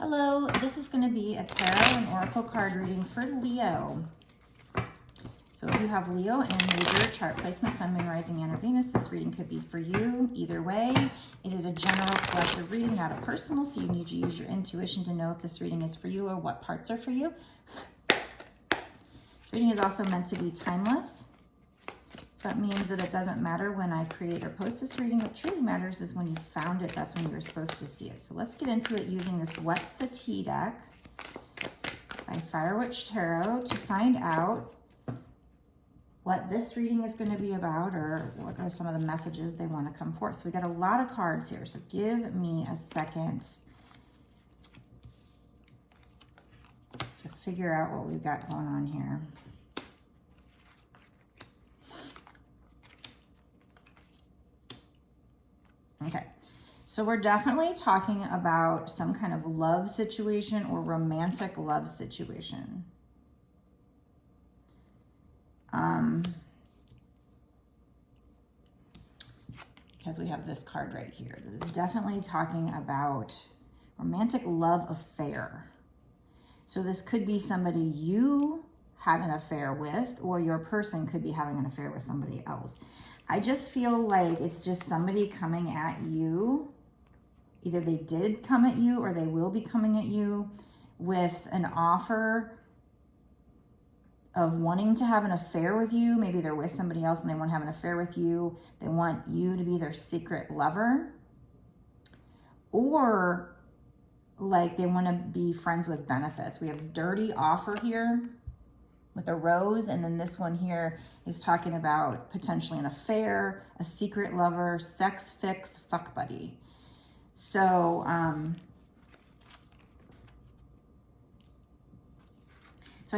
Hello, this is going to be a tarot and oracle card reading for Leo. So if you have Leo and major chart placement, Sun, Moon, Rising, and or Venus, this reading could be for you. Either way, it is a general collective reading, not a personal, so you need to use your intuition to know if this reading is for you or what parts are for you. This reading is also meant to be timeless. So that means that it doesn't matter when I create or post this reading. What truly matters is when you found it, that's when you're supposed to see it. So let's get into it using this What's the Tea deck by Fire Witch Tarot to find out what this reading is going to be about, or what are some of the messages they want to come forth. So we got a lot of cards here, so give me a second to figure out what we've got going on here. Okay, so we're definitely talking about some kind of love situation or romantic love situation. Because we have this card right here that is definitely talking about romantic love affair. So this could be somebody you had an affair with, or your person could be having an affair with somebody else. I just feel like it's just somebody coming at you. Either they did come at you or they will be coming at you with an offer of wanting to have an affair with you. Maybe they're with somebody else and they want to have an affair with you. They want you to be their secret lover. Or like they want to be friends with benefits. We have dirty offer here with a rose, and then this one here is talking about potentially an affair, a secret lover, sex fix, fuck buddy. So I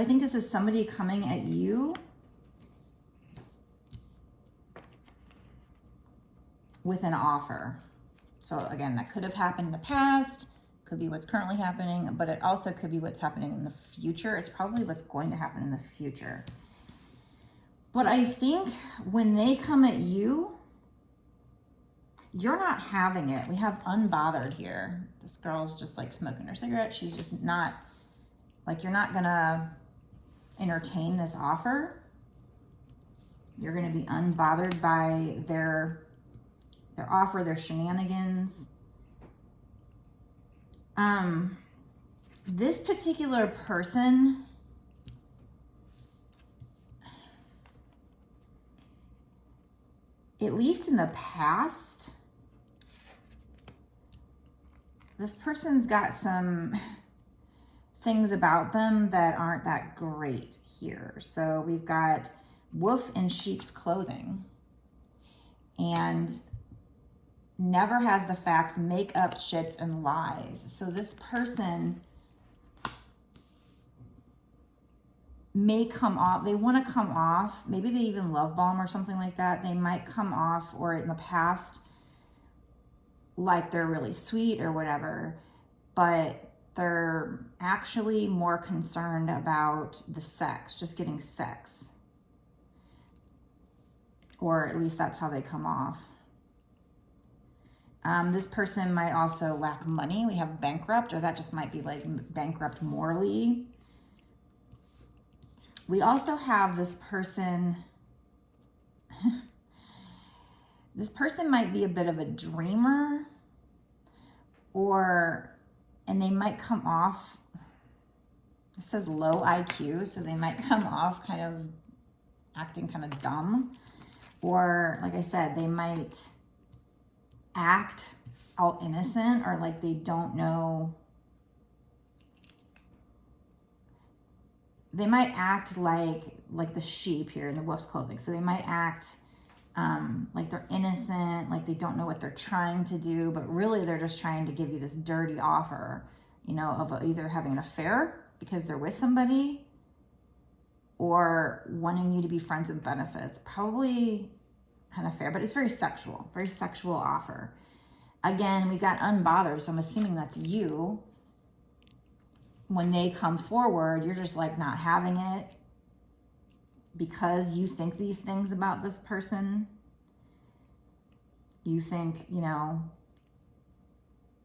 think this is somebody coming at you with an offer. So again, that could have happened in the past, could be what's currently happening, but it also could be what's happening in the future. It's probably what's going to happen in the future. But I think when they come at you, you're not having it. We have unbothered here. This girl's just like smoking her cigarette. She's just not, like, you're not gonna entertain this offer. You're gonna be unbothered by their offer, their shenanigans. This particular person, at least in the past, this person's got some things about them that aren't that great here. So we've got wolf in sheep's clothing and never has the facts, make up shits and lies. So this person may come off, they want to come off, maybe they even love bomb or something like that. They might come off, or in the past, like they're really sweet or whatever, but they're actually more concerned about the sex, just getting sex. Or at least that's how they come off. This person might also lack money. We have bankrupt, or that just might be like bankrupt morally. We also have this person. This person might be a bit of a dreamer, and they might come off, it says low IQ, so they might come off kind of acting kind of dumb. Or like I said, they might act all innocent, or like they don't know. They might act like the sheep here in the wolf's clothing. So they might act like they're innocent, like they don't know what they're trying to do, but really they're just trying to give you this dirty offer, you know, of either having an affair because they're with somebody, or wanting you to be friends with benefits. Probably an affair, but it's very sexual offer. Again, we got unbothered, so I'm assuming that's you. When they come forward, you're just like not having it because you think these things about this person. You think, you know,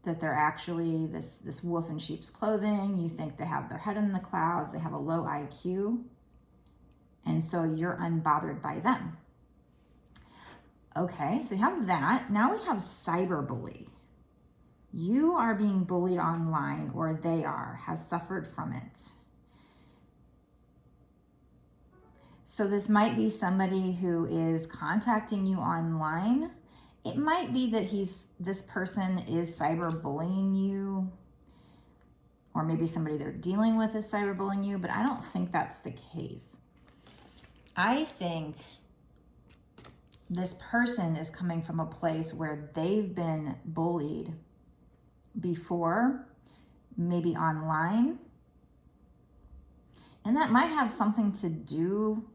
that they're actually this wolf in sheep's clothing. You think they have their head in the clouds, they have a low IQ, and so you're unbothered by them. Okay, so we have that. Now we have cyberbully. You are being bullied online, or they has suffered from it. So this might be somebody who is contacting you online. It might be that this person is cyberbullying you, or maybe somebody they're dealing with is cyberbullying you, but I don't think that's the case. I think this person is coming from a place where they've been bullied before, maybe online, and that might have something to do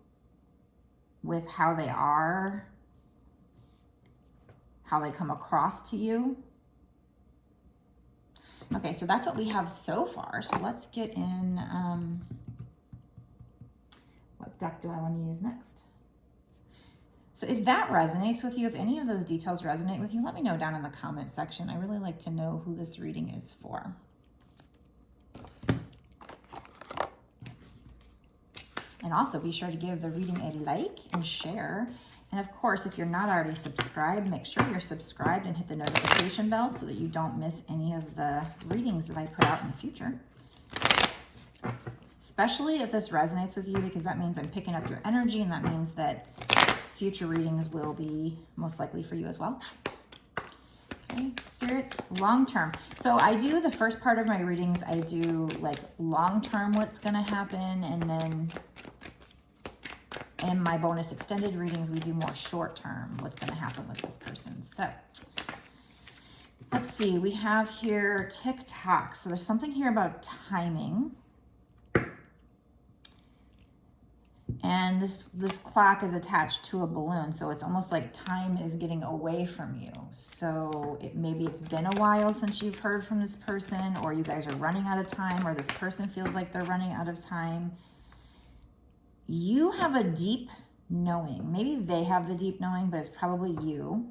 with how they are, how they come across to you. Okay, so that's what we have so far. So let's get in, what deck do I want to use next? So if that resonates with you, if any of those details resonate with you, let me know down in the comment section. I really like to know who this reading is for. And also be sure to give the reading a like and share. And of course, if you're not already subscribed, make sure you're subscribed and hit the notification bell so that you don't miss any of the readings that I put out in the future. Especially if this resonates with you, because that means I'm picking up your energy, and that means that future readings will be most likely for you as well. Okay, spirits, long-term. So I do the first part of my readings, I do like long-term what's going to happen, and then in my bonus extended readings, we do more short-term what's going to happen with this person. So let's see, we have here TikTok. So there's something here about timing. And this clock is attached to a balloon, so it's almost like time is getting away from you. So maybe it's been a while since you've heard from this person, or you guys are running out of time, or this person feels like they're running out of time. You have a deep knowing. Maybe they have the deep knowing, but it's probably you.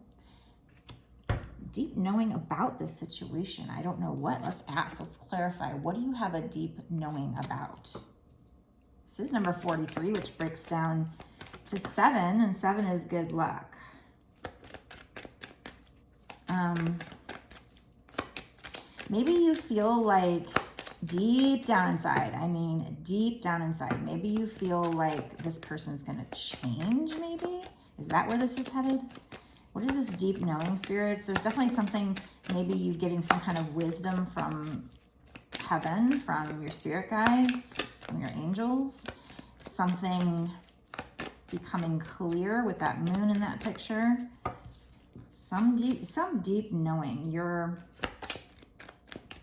Deep knowing about this situation. I don't know what. Let's ask. Let's clarify. What do you have a deep knowing about? This is number 43, which breaks down to 7, and 7 is good luck. Maybe you feel like deep down inside, deep down inside, maybe you feel like this person's going to change, maybe? Is that where this is headed? What is this deep knowing, spirits? There's definitely something, maybe you getting some kind of wisdom from heaven, from your spirit guides, from your angels, something becoming clear with that moon in that picture. Some deep knowing.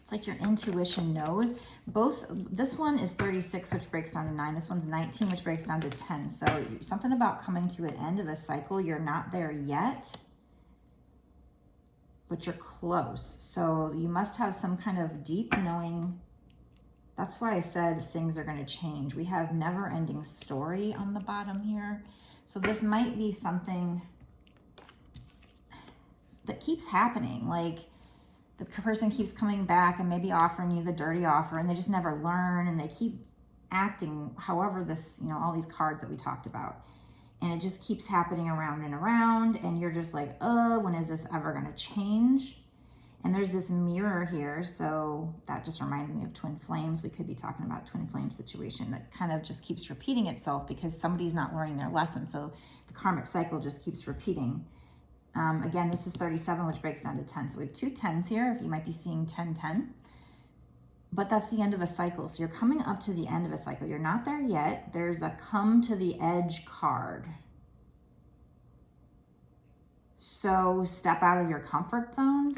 It's like your intuition knows. This one is 36, which breaks down to 9. This one's 19, which breaks down to 10. So something about coming to an end of a cycle. You're not there yet, but you're close. So you must have some kind of deep knowing. That's why I said things are going to change. We have never-ending story on the bottom here. So this might be something that keeps happening. Like the person keeps coming back and maybe offering you the dirty offer, and they just never learn, and they keep acting however this, all these cards that we talked about. And it just keeps happening around and around, and you're just like, when is this ever going to change? And there's this mirror here, so that just reminds me of twin flames. We could be talking about twin flame situation that kind of just keeps repeating itself because somebody's not learning their lesson. So the karmic cycle just keeps repeating. Again, this is 37, which breaks down to 10. So we have 2 10s here, if you might be seeing 10, 10. But that's the end of a cycle. So you're coming up to the end of a cycle. You're not there yet. There's a come to the edge card. So step out of your comfort zone.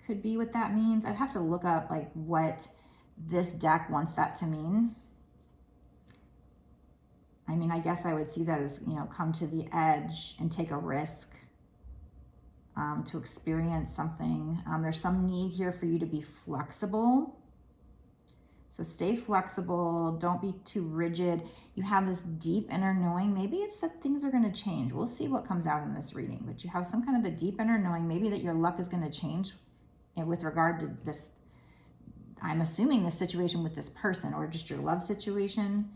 Could be what that means. I'd have to look up like what this deck wants that to mean. I guess I would see that as, come to the edge and take a risk to experience something. There's some need here for you to be flexible. So stay flexible. Don't be too rigid. You have this deep inner knowing. Maybe it's that things are going to change. We'll see what comes out in this reading. But you have some kind of a deep inner knowing. Maybe that your luck is going to change and with regard to this, I'm assuming the situation with this person or just your love situation.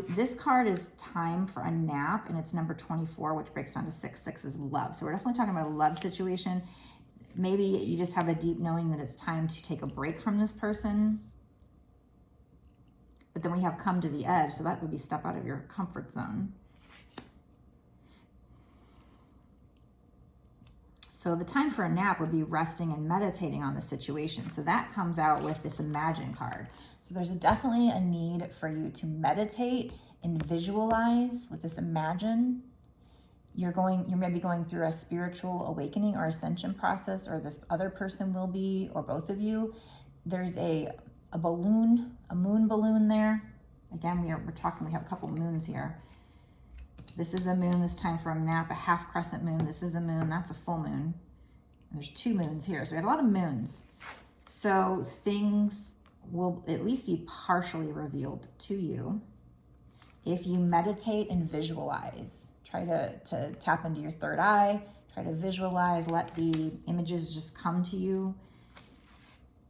This card is time for a nap, and it's number 24, which breaks down to 6. 6 is love. So we're definitely talking about a love situation. Maybe you just have a deep knowing that it's time to take a break from this person. But then we have come to the edge, so that would be step out of your comfort zone. So the time for a nap would be resting and meditating on the situation. So that comes out with this Imagine card. So there's definitely a need for you to meditate and visualize with this Imagine. You're maybe going through a spiritual awakening or ascension process, or this other person will be, or both of you. There's a balloon, a moon balloon there. Again, we have a couple moons here. This is a moon, this time for a nap, a half crescent moon. This is a moon, that's a full moon. And there's 2 moons here, so we had a lot of moons. So things will at least be partially revealed to you if you meditate and visualize. Try to tap into your third eye, try to visualize, let the images just come to you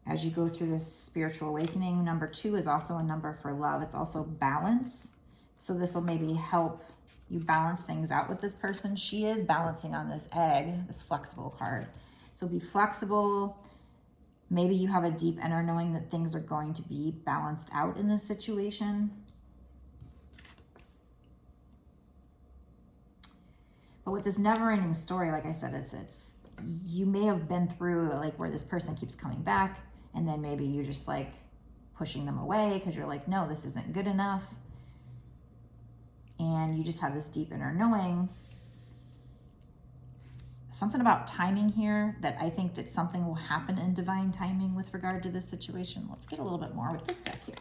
as you go through this spiritual awakening. Number 2 is also a number for love. It's also balance. So this will maybe help you balance things out with this person. She is balancing on this egg, this flexible card. So be flexible. Maybe you have a deep inner knowing that things are going to be balanced out in this situation. But with this never-ending story, like I said, it's you may have been through like where this person keeps coming back, and then maybe you're just like pushing them away because you're like, no, this isn't good enough. And you just have this deep inner knowing. Something about timing here, that I think that something will happen in divine timing with regard to this situation. Let's get a little bit more with this deck here.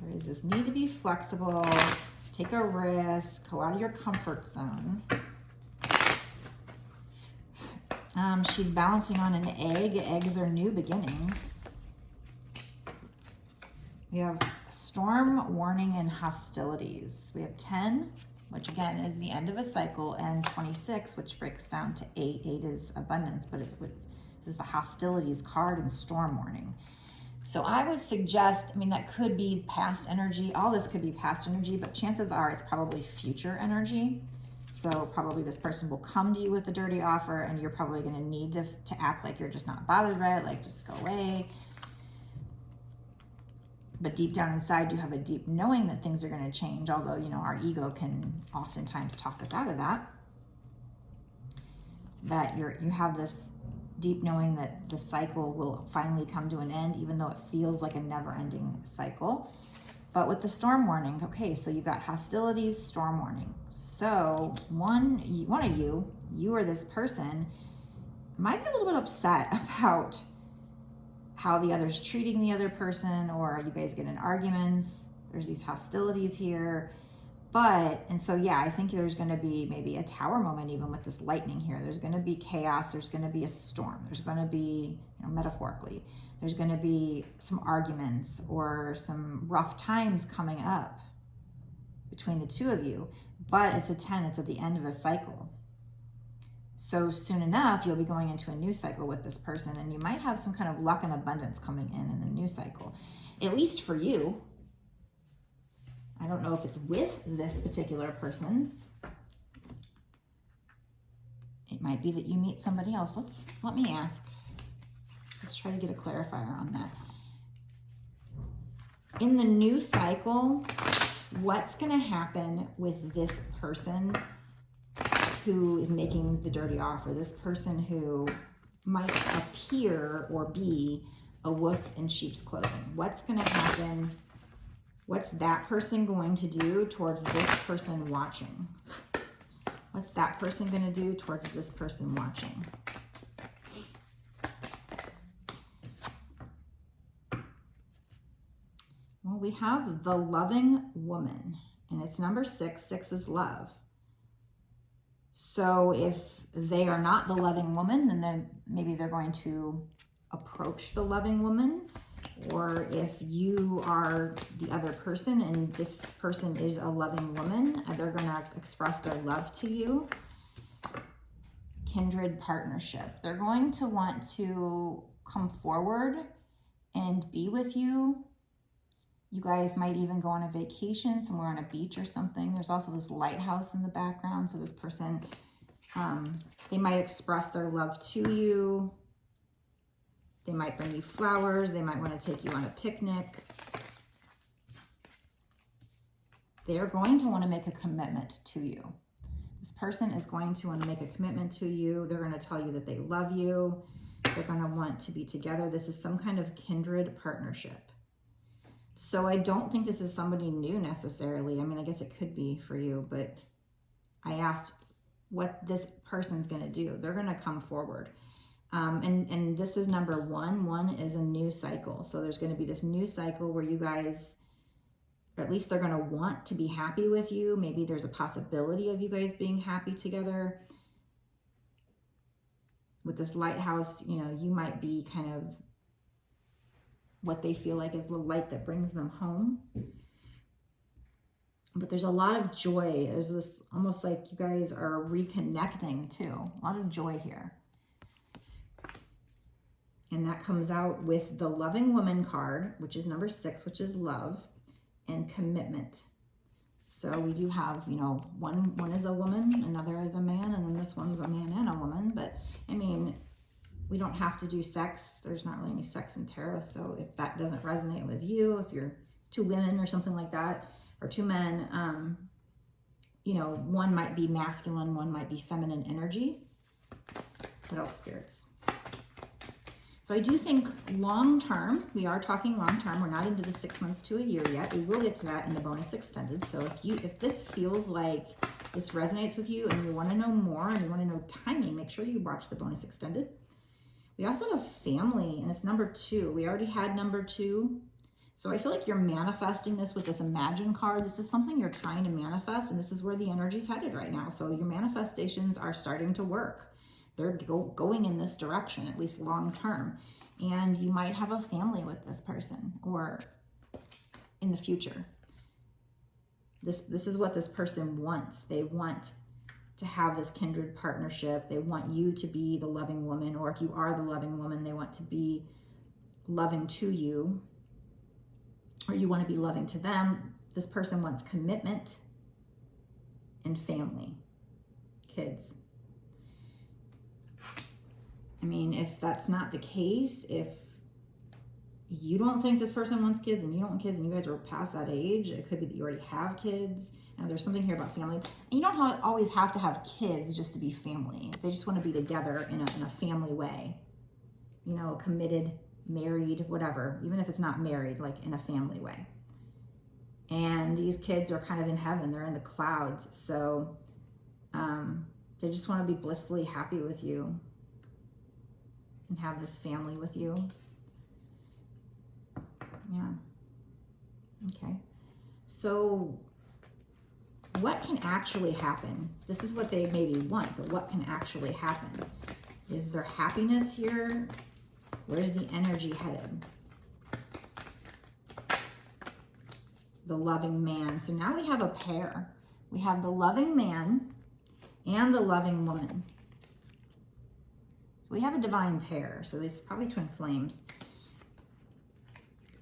There is this need to be flexible, take a risk, go out of your comfort zone. She's balancing on an egg. Eggs are new beginnings. We have storm, warning, and hostilities. We have 10, which again is the end of a cycle, and 26, which breaks down to 8. 8 is abundance, but this is the hostilities card and storm warning. So I would suggest, I mean, that could be past energy. All this could be past energy, but chances are it's probably future energy. So probably this person will come to you with a dirty offer, and you're probably going to need to act like you're just not bothered by it, like just go away. But deep down inside, you have a deep knowing that things are going to change, although, you know, our ego can oftentimes talk us out of that. That you have this deep knowing that the cycle will finally come to an end, even though it feels like a never-ending cycle. But with the storm warning, okay, so you've got hostilities, storm warning. So one of you or this person might be a little bit upset about how the other's treating the other person, or you guys get in arguments. There's these hostilities here. And so yeah, I think there's going to be maybe a tower moment even with this lightning here. There's going to be chaos. There's going to be a storm. There's going to be, you know, metaphorically, there's going to be some arguments or some rough times coming up between the two of you. But it's a 10. It's at the end of a cycle. So soon enough, you'll be going into a new cycle with this person, and you might have some kind of luck and abundance coming in the new cycle, at least for you. I don't know if it's with this particular person. It might be that you meet somebody else. Let me ask. Let's try to get a clarifier on that. In the new cycle, what's going to happen with this person who is making the dirty offer? This person who might appear or be a wolf in sheep's clothing. What's going to happen? What's that person going to do towards this person watching? What's that person going to do towards this person watching? Well, we have the loving woman, and it's number 6. 6 is love. So if they are not the loving woman, then maybe they're going to approach the loving woman. or if you are the other person and this person is a loving woman, they're going to express their love to you. Kindred partnership. They're going to want to come forward and be with you. You guys might even go on a vacation somewhere on a beach or something. There's also this lighthouse in the background. So this person, they might express their love to you. They might bring you flowers. They might want to take you on a picnic. They're going to want to make a commitment to you. This person is going to want to make a commitment to you. They're going to tell you that they love you. They're going to want to be together. This is some kind of kindred partnership. So I don't think this is somebody new necessarily. I mean, I guess it could be for you, but I asked what this person's going to do. They're going to come forward. And this is number one. One is a new cycle. So there's going to be this new cycle where you guys, or at least they're going to want to be happy with you. Maybe there's a possibility of you guys being happy together. With this lighthouse, you know, you might be kind of what they feel like is the light that brings them home. But there's a lot of joy. There's this almost like you guys are reconnecting too. A lot of joy here. And that comes out with the loving woman card, which is number 6, which is love and commitment. So we do have, you know, one is a woman, another is a man, and then this one's a man and a woman. But I mean, we don't have to do sex. There's not really any sex in tarot. So if that doesn't resonate with you, if you're 2 women or something like that, or 2 men, you know, one might be masculine, one might be feminine energy. What else, spirits? So I do think long-term, we are talking long-term. We're not into the 6 months to a year yet. We will get to that in the bonus extended. So if this feels like this resonates with you and you want to know more and you want to know timing, make sure you watch the bonus extended. We also have family, and it's number 2. We already had number 2. So I feel like you're manifesting this with this Imagine card. This is something you're trying to manifest, and this is where the energy's headed right now. So your manifestations are starting to work. They're going in this direction, at least long term. And you might have a family with this person or in the future. This is what this person wants. They want to have this kindred partnership. They want you to be the loving woman, or if you are the loving woman, they want to be loving to you, or you want to be loving to them. This person wants commitment and family, kids. I mean, if that's not the case, if you don't think this person wants kids and you don't want kids and you guys are past that age, it could be that you already have kids. And there's something here about family. And you don't always have to have kids just to be family. They just want to be together in a family way. You know, committed, married, whatever. Even if it's not married, like in a family way. And these kids are kind of in heaven. They're in the clouds. So they just want to be blissfully happy with you and have this family with you. Yeah. Okay. So what can actually happen? This is what they maybe want, but what can actually happen? Is there happiness here? Where's the energy headed? The loving man. So now we have a pair. We have the loving man and the loving woman. So we have a divine pair. So it's probably twin flames.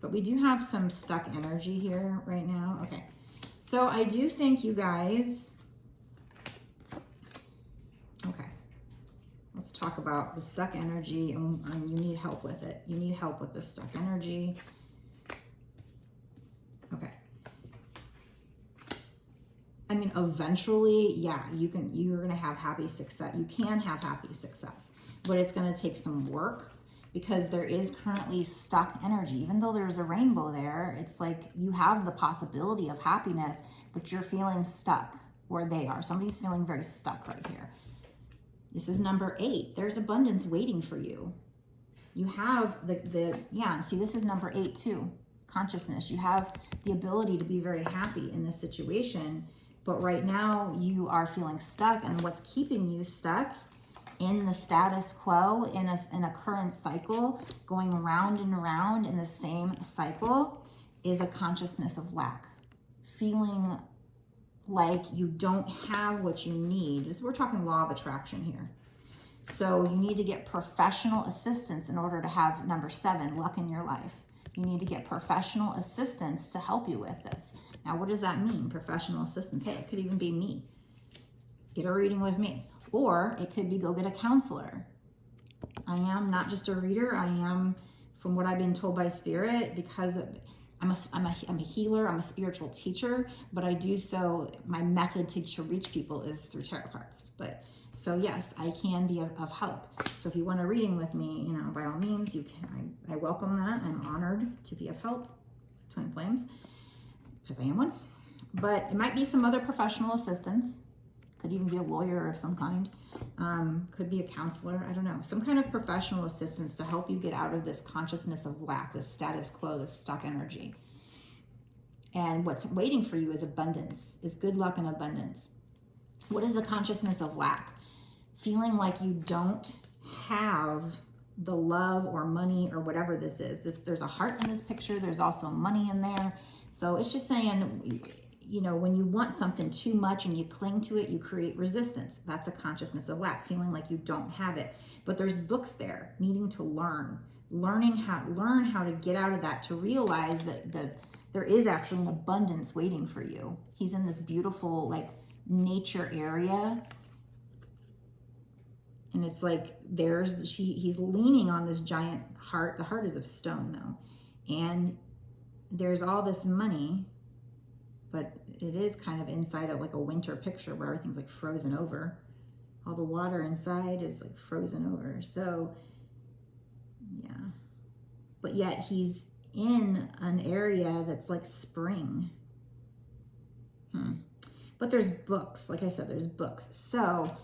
But we do have some stuck energy here right now. Okay. So I do think you guys, okay, let's talk about the stuck energy, and you need help with it. You need help with the stuck energy. Okay. I mean, eventually, yeah, you're going to have happy success. You can have happy success, but it's going to take some work because there is currently stuck energy. Even though there's a rainbow there, it's like you have the possibility of happiness, but you're feeling stuck where they are. Somebody's feeling very stuck right here. This is number 8. There's abundance waiting for you. You have yeah, see, this is number 8 too. Consciousness. You have the ability to be very happy in this situation, but right now you are feeling stuck, and what's keeping you stuck in the status quo, in a current cycle, going around and around in the same cycle, is a consciousness of lack. Feeling like you don't have what you need. We're talking law of attraction here. So you need to get professional assistance in order to have number 7, luck in your life. You need to get professional assistance to help you with this. Now, what does that mean, professional assistance? Hey, it could even be me. Get a reading with me. Or it could be go get a counselor. I am not just a reader. I am, from what I've been told by Spirit, because I'm a healer, I'm a spiritual teacher, but I do so, my method to reach people is through tarot cards. But so yes, I can be of help. So if you want a reading with me, you know, by all means, you can. I welcome that. I'm honored to be of help. Twin flames, because I am one. But it might be some other professional assistance. Could even be a lawyer of some kind. Could be a counselor. I don't know. Some kind of professional assistance to help you get out of this consciousness of lack, this status quo, this stuck energy. And what's waiting for you is abundance, is good luck and abundance. What is the consciousness of lack? Feeling like you don't have the love or money or whatever this is. There's a heart in this picture. There's also money in there. So it's just saying, you know, when you want something too much and you cling to it, you create resistance. That's a consciousness of lack, feeling like you don't have it. But there's books there, needing to learn how to get out of that, to realize that there is actually an abundance waiting for you. He's in this beautiful, like, nature area. And it's like he's leaning on this giant heart. The heart is of stone, though. And there's all this money, but it is kind of inside of like a winter picture where everything's like frozen over. All the water inside is like frozen over. So, yeah. But yet he's in an area that's like spring. But there's books. Like I said, there's books. So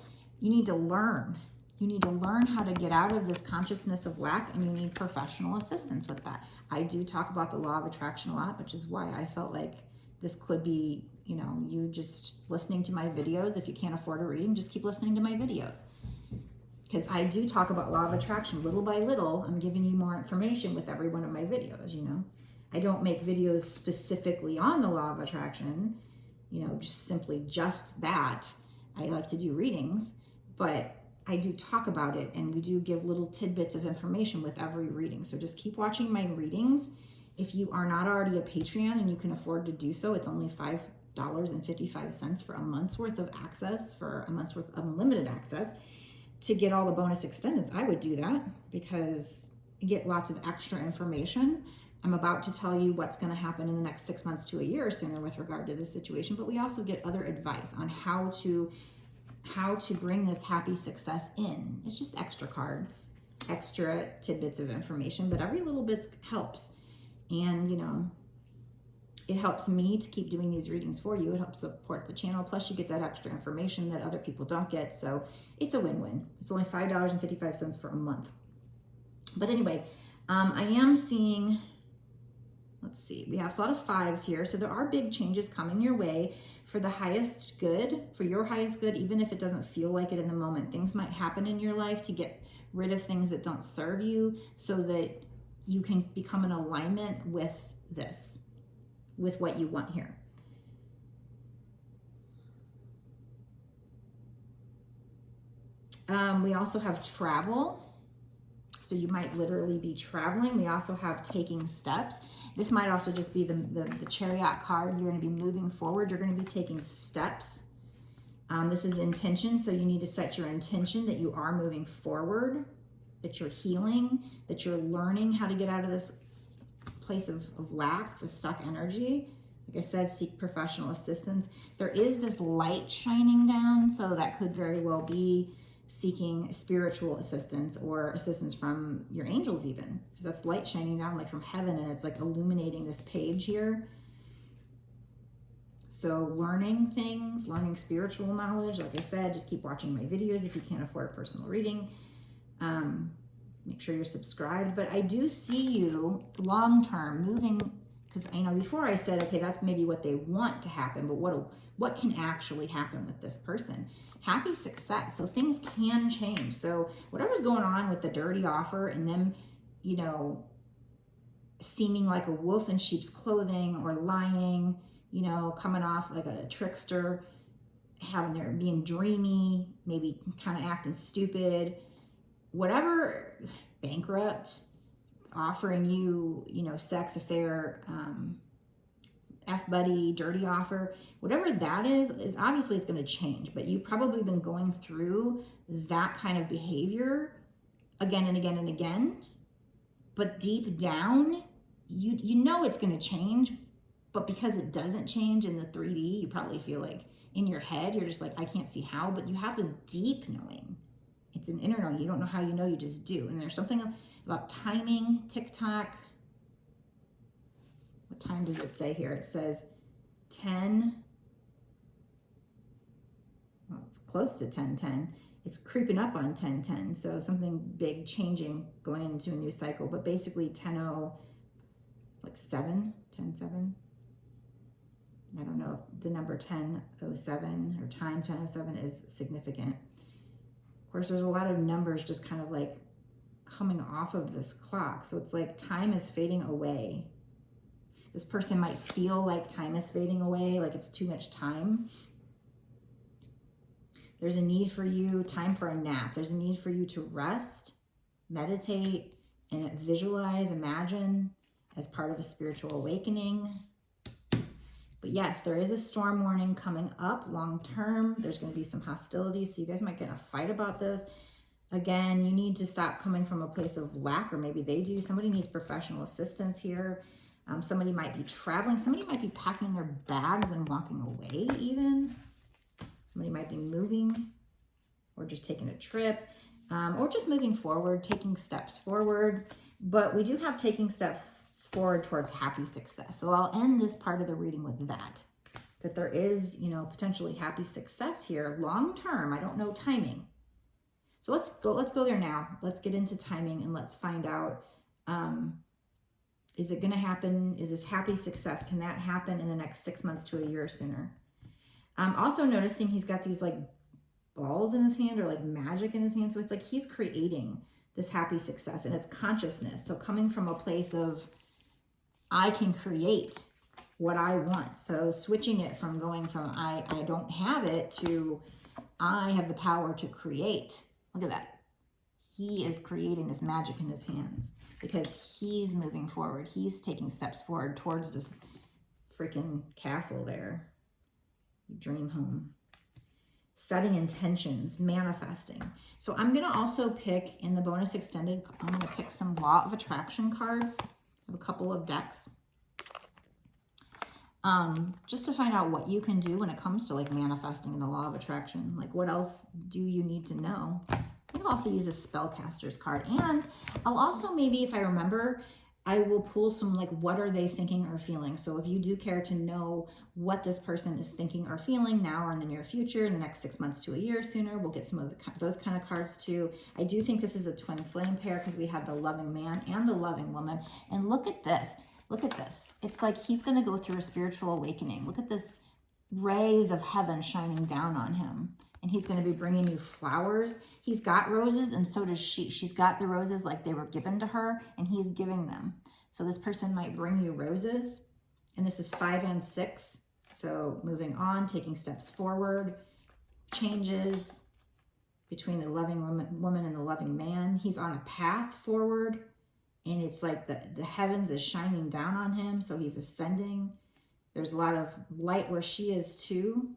you need to learn. You need to learn how to get out of this consciousness of lack, and you need professional assistance with that. I do talk about the law of attraction a lot, which is why I felt like this could be, you know, you just listening to my videos. If you can't afford a reading, just keep listening to my videos. Because I do talk about law of attraction little by little. I'm giving you more information with every one of my videos, you know. I don't make videos specifically on the law of attraction, you know, just that. I like to do readings, but I do talk about it, and we do give little tidbits of information with every reading. So just keep watching my readings. If you are not already a Patreon and you can afford to do so, it's only $5.55 for a month's worth of access, for a month's worth of unlimited access to get all the bonus extendeds. I would do that because you get lots of extra information. I'm about to tell you what's going to happen in the next 6 months to a year sooner with regard to this situation, but we also get other advice on how to bring this happy success in. It's just extra cards, extra tidbits of information, but every little bit helps. And, you know, it helps me to keep doing these readings for you. It helps support the channel. Plus, you get that extra information that other people don't get. So it's a win-win. It's only $5.55 for a month. But anyway, I am seeing, let's see, we have a lot of 5s here. So there are big changes coming your way for the highest good, for your highest good, even if it doesn't feel like it in the moment. Things might happen in your life to get rid of things that don't serve you so that you can become in alignment with this, with what you want here. We also have travel. So you might literally be traveling. We also have taking steps. This might also just be the Chariot card. You're going to be moving forward. You're going to be taking steps. This is intention. So you need to set your intention that you are moving forward, that you're healing, that you're learning how to get out of this place of lack, the stuck energy. Like I said, seek professional assistance. There is this light shining down, so that could very well be seeking spiritual assistance or assistance from your angels even, because that's light shining down like from heaven, and it's like illuminating this page here. So learning things, learning spiritual knowledge, like I said, just keep watching my videos if you can't afford a personal reading. Make sure you're subscribed. But I do see you long term moving, because I know before I said, okay, that's maybe what they want to happen, but what what can actually happen with this person. Happy success. So things can change. So whatever's going on with the dirty offer and them, you know, seeming like a wolf in sheep's clothing or lying, you know, coming off like a trickster, having their being dreamy, maybe kind of acting stupid, whatever, bankrupt, offering you, you know, sex affair, F-buddy, dirty offer, whatever that is obviously it's going to change, but you've probably been going through that kind of behavior again and again and again. But deep down, you know it's going to change, but because it doesn't change in the 3D, you probably feel like in your head, you're just like, I can't see how, but you have this deep knowing. It's an inner knowing. You don't know how you know, you just do. And there's something about timing, TikTok. What time does it say here? It says 10. Well, it's close to 10:10. It's creeping up on 10:10. So something big changing, going into a new cycle. But basically 10:07, 10:07. I don't know if the number 10:07 or time 10:07 is significant. Of course, there's a lot of numbers just kind of like coming off of this clock. So it's like time is fading away. This person might feel like time is fading away, like it's too much time. There's a need for you, time for a nap. There's a need for you to rest, meditate, and visualize, imagine as part of a spiritual awakening. But yes, there is a storm warning coming up long term. There's going to be some hostility, so you guys might get in a fight about this. Again, you need to stop coming from a place of lack, or maybe they do. Somebody needs professional assistance here. Somebody might be traveling. Somebody might be packing their bags and walking away even. Somebody might be moving or just taking a trip, or just moving forward, taking steps forward. But we do have taking steps forward towards happy success. So I'll end this part of the reading with that there is, you know, potentially happy success here long term. I don't know timing. So let's go there now. Let's get into timing and let's find out, is it going to happen? Is this happy success? Can that happen in the next 6 months to a year sooner? I'm also noticing he's got these like balls in his hand, or like magic in his hand. So it's like he's creating this happy success, and it's consciousness. So coming from a place of, I can create what I want. So switching it from going from I don't have it to I have the power to create. Look at that. He is creating this magic in his hands because he's moving forward. He's taking steps forward towards this freaking castle there. Dream home. Setting intentions, manifesting. So I'm going to also pick in the bonus extended, I'm going to pick some law of attraction cards. I have a couple of decks. Just to find out what you can do when it comes to like manifesting the law of attraction. Like what else do you need to know? I'll also use a spellcaster's card. And I'll also, maybe if I remember, I will pull some like, what are they thinking or feeling? So if you do care to know what this person is thinking or feeling now or in the near future, in the next 6 months to a year sooner, we'll get some of those kind of cards too. I do think this is a twin flame pair because we have the loving man and the loving woman. And look at this. Look at this. It's like he's going to go through a spiritual awakening. Look at this rays of heaven shining down on him. And he's going to be bringing you flowers. He's got roses, and so does she. She's got the roses like they were given to her, and he's giving them. So this person might bring you roses. And this is 5 and 6. So moving on, taking steps forward, changes between the loving woman and the loving man. He's on a path forward, and it's like the heavens is shining down on him, so he's ascending. There's a lot of light where she is too.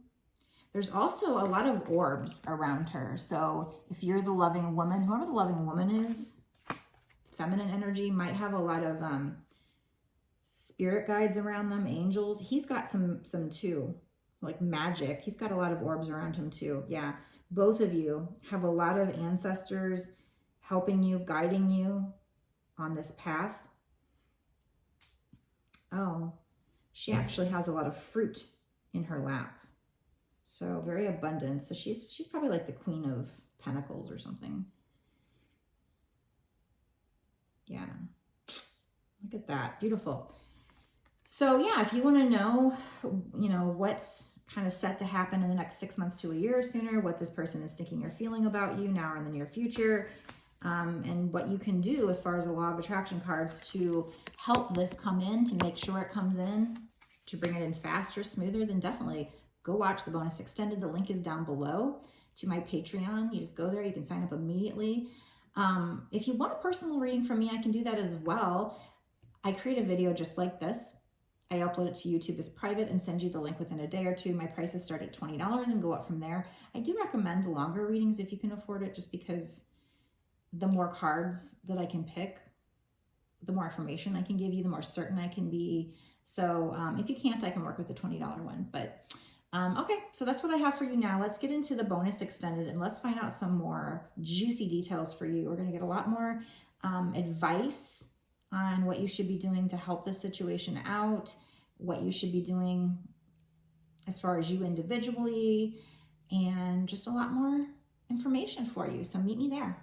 There's also a lot of orbs around her. So if you're the loving woman, whoever the loving woman is, feminine energy might have a lot of spirit guides around them, angels. He's got some too, like magic. He's got a lot of orbs around him too. Yeah, both of you have a lot of ancestors helping you, guiding you on this path. Oh, she actually has a lot of fruit in her lap. So very abundant. So she's probably like the Queen of Pentacles or something. Yeah. Look at that. Beautiful. So yeah, if you want to know, you know, what's kind of set to happen in the next 6 months to a year or sooner, what this person is thinking or feeling about you now or in the near future, and what you can do as far as the law of attraction cards to help this come in, to make sure it comes in, to bring it in faster, smoother. Then definitely go watch the bonus extended. The link is down below to my Patreon. You just go there, you can sign up immediately. If you want a personal reading from me, I can do that as well. I create a video just like this. I upload it to YouTube as private and send you the link within a day or two. My prices start at $20 and go up from there. I do recommend the longer readings if you can afford it, just because the more cards that I can pick, the more information I can give you, the more certain I can be. So if you can't, I can work with the $20 one. But okay, so that's what I have for you now. Let's get into the bonus extended and let's find out some more juicy details for you. We're going to get a lot more advice on what you should be doing to help this situation out, what you should be doing as far as you individually, and just a lot more information for you. So meet me there.